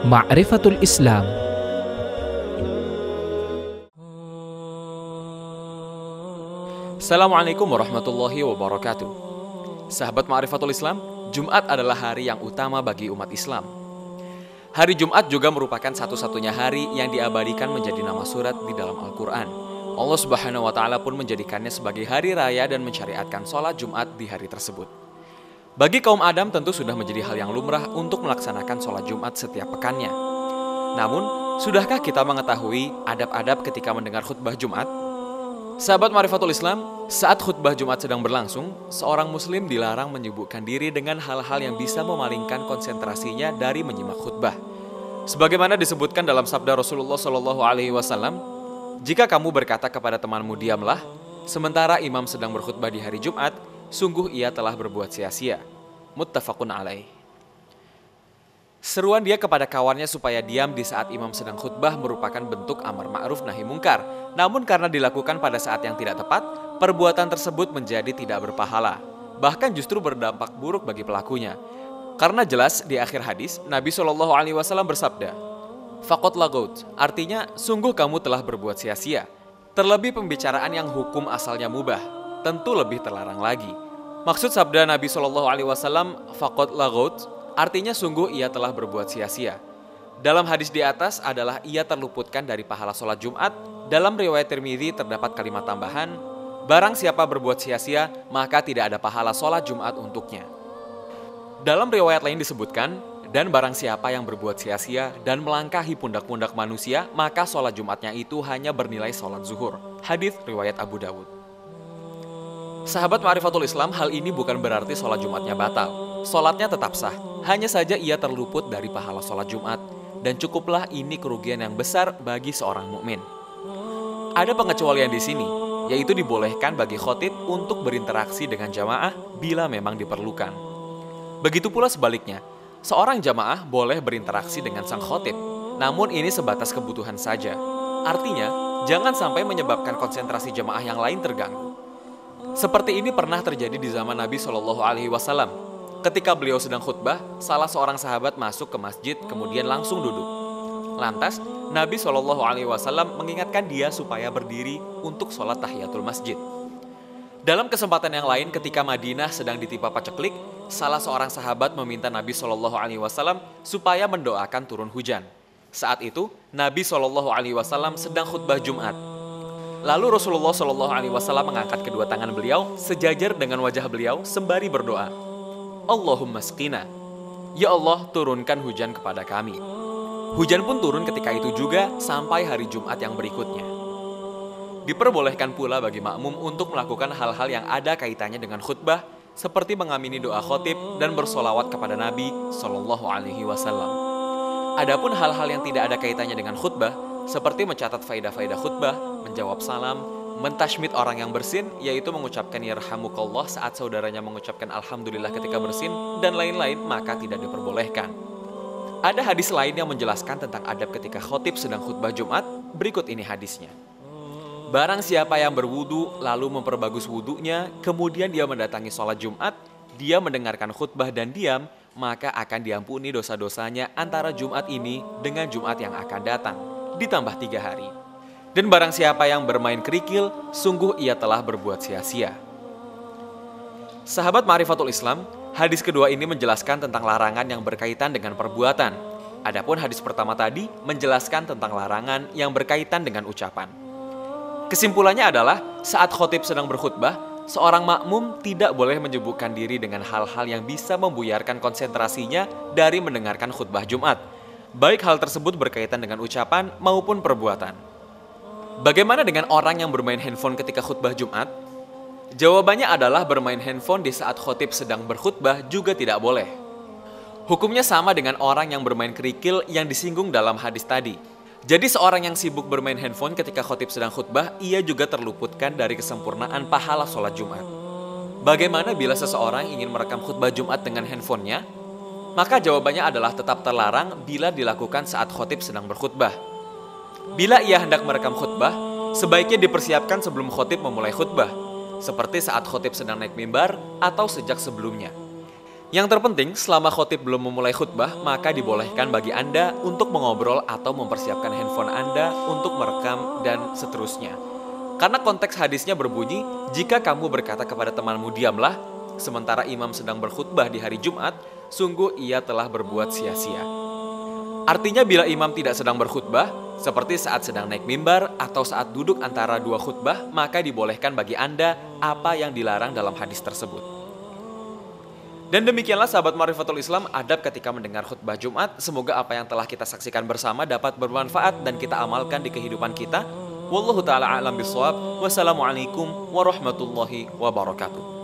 Ma'rifatul Islam. Assalamualaikum warahmatullahi wabarakatuh. Sahabat Ma'rifatul Islam, Jumat adalah hari yang utama bagi umat Islam. Hari Jumat juga merupakan satu-satunya hari yang diabadikan menjadi nama surat di dalam Al-Quran. Allah Subhanahu wa Ta'ala pun menjadikannya sebagai hari raya dan mensyariatkan sholat Jumat di hari tersebut. Bagi kaum Adam tentu sudah menjadi hal yang lumrah untuk melaksanakan sholat Jumat setiap pekannya. Namun, sudahkah kita mengetahui adab-adab ketika mendengar khutbah Jumat? Sahabat Ma'rifatul Islam, saat khutbah Jumat sedang berlangsung, seorang muslim dilarang menyibukkan diri dengan hal-hal yang bisa memalingkan konsentrasinya dari menyimak khutbah. Sebagaimana disebutkan dalam sabda Rasulullah SAW, jika kamu berkata kepada temanmu diamlah, sementara imam sedang berkhutbah di hari Jumat, sungguh ia telah berbuat sia-sia. Muttafaqun alaih. Seruan dia kepada kawannya supaya diam di saat imam sedang khutbah merupakan bentuk amar ma'ruf nahi mungkar. Namun karena dilakukan pada saat yang tidak tepat, perbuatan tersebut menjadi tidak berpahala. Bahkan justru berdampak buruk bagi pelakunya. Karena jelas di akhir hadis, Nabi SAW bersabda, Faqad lagout, artinya sungguh kamu telah berbuat sia-sia. Terlebih pembicaraan yang hukum asalnya mubah, tentu lebih terlarang lagi. Maksud sabda Nabi SAW, Faqad lagout, artinya sungguh ia telah berbuat sia-sia. Dalam hadis di atas adalah ia terluputkan dari pahala sholat Jumat. Dalam riwayat Tirmidzi terdapat kalimat tambahan, barang siapa berbuat sia-sia, maka tidak ada pahala sholat Jumat untuknya. Dalam riwayat lain disebutkan, dan barang siapa yang berbuat sia-sia dan melangkahi pundak-pundak manusia, maka sholat Jumatnya itu hanya bernilai sholat zuhur. Hadis riwayat Abu Dawud. Sahabat Ma'rifatul Islam, hal ini bukan berarti sholat Jumatnya batal. Sholatnya tetap sah, hanya saja ia terluput dari pahala sholat Jumat. Dan cukuplah ini kerugian yang besar bagi seorang mukmin. Ada pengecualian di sini, yaitu dibolehkan bagi khotib untuk berinteraksi dengan jamaah bila memang diperlukan. Begitu pula sebaliknya, seorang jamaah boleh berinteraksi dengan sang khotib, namun ini sebatas kebutuhan saja. Artinya, jangan sampai menyebabkan konsentrasi jamaah yang lain terganggu. Seperti ini pernah terjadi di zaman Nabi SAW. Ketika beliau sedang khutbah, salah seorang sahabat masuk ke masjid kemudian langsung duduk. Lantas, Nabi SAW mengingatkan dia supaya berdiri untuk sholat tahiyatul masjid. Dalam kesempatan yang lain ketika Madinah sedang ditimpa paceklik, salah seorang sahabat meminta Nabi SAW supaya mendoakan turun hujan. Saat itu, Nabi SAW sedang khutbah Jumat. Lalu Rasulullah SAW mengangkat kedua tangan beliau sejajar dengan wajah beliau sembari berdoa. Allahumma sqina, ya Allah turunkan hujan kepada kami. Hujan pun turun ketika itu juga sampai hari Jumat yang berikutnya. Diperbolehkan pula bagi makmum untuk melakukan hal-hal yang ada kaitannya dengan khutbah, seperti mengamini doa khotib dan bersolawat kepada Nabi SAW. Adapun hal-hal yang tidak ada kaitannya dengan khutbah, seperti mencatat faedah-faedah khutbah, menjawab salam, mentashmid orang yang bersin, yaitu mengucapkan yarhamukallah saat saudaranya mengucapkan alhamdulillah ketika bersin, dan lain-lain, maka tidak diperbolehkan. Ada hadis lain yang menjelaskan tentang adab ketika khotib sedang khutbah Jumat. Berikut ini hadisnya. Barang siapa yang berwudu lalu memperbagus wudunya, kemudian dia mendatangi sholat Jumat, dia mendengarkan khutbah dan diam, maka akan diampuni dosa-dosanya antara Jumat ini dengan Jumat yang akan datang, ditambah 3 hari. Dan barang siapa yang bermain kerikil, sungguh ia telah berbuat sia-sia. Sahabat Ma'rifatul Islam, hadis kedua ini menjelaskan tentang larangan yang berkaitan dengan perbuatan. Adapun hadis pertama tadi menjelaskan tentang larangan yang berkaitan dengan ucapan. Kesimpulannya adalah, saat khotib sedang berkhutbah, seorang makmum tidak boleh menyibukkan diri dengan hal-hal yang bisa membuyarkan konsentrasinya dari mendengarkan khutbah Jumat. Baik hal tersebut berkaitan dengan ucapan maupun perbuatan. Bagaimana dengan orang yang bermain handphone ketika khutbah Jumat? Jawabannya adalah bermain handphone di saat khotib sedang berkhutbah juga tidak boleh. Hukumnya sama dengan orang yang bermain kerikil yang disinggung dalam hadis tadi. Jadi seorang yang sibuk bermain handphone ketika khotib sedang khutbah, ia juga terluputkan dari kesempurnaan pahala sholat Jumat. Bagaimana bila seseorang ingin merekam khutbah Jumat dengan handphonenya? Maka jawabannya adalah tetap terlarang bila dilakukan saat khotib sedang berkhutbah. Bila ia hendak merekam khutbah, sebaiknya dipersiapkan sebelum khotib memulai khutbah, seperti saat khotib sedang naik mimbar atau sejak sebelumnya. Yang terpenting, selama khotib belum memulai khutbah, maka dibolehkan bagi Anda untuk mengobrol atau mempersiapkan handphone Anda untuk merekam dan seterusnya. Karena konteks hadisnya berbunyi, jika kamu berkata kepada temanmu diamlah, sementara imam sedang berkhutbah di hari Jumat, sungguh ia telah berbuat sia-sia. Artinya bila imam tidak sedang berkhutbah, seperti saat sedang naik mimbar atau saat duduk antara dua khutbah, maka dibolehkan bagi Anda apa yang dilarang dalam hadis tersebut. Dan demikianlah sahabat Ma'rifatul Islam, adab ketika mendengar khutbah Jumat. Semoga apa yang telah kita saksikan bersama dapat bermanfaat dan kita amalkan di kehidupan kita. Wallahu ta'ala a'lam bishawab. Wassalamualaikum warahmatullahi wabarakatuh.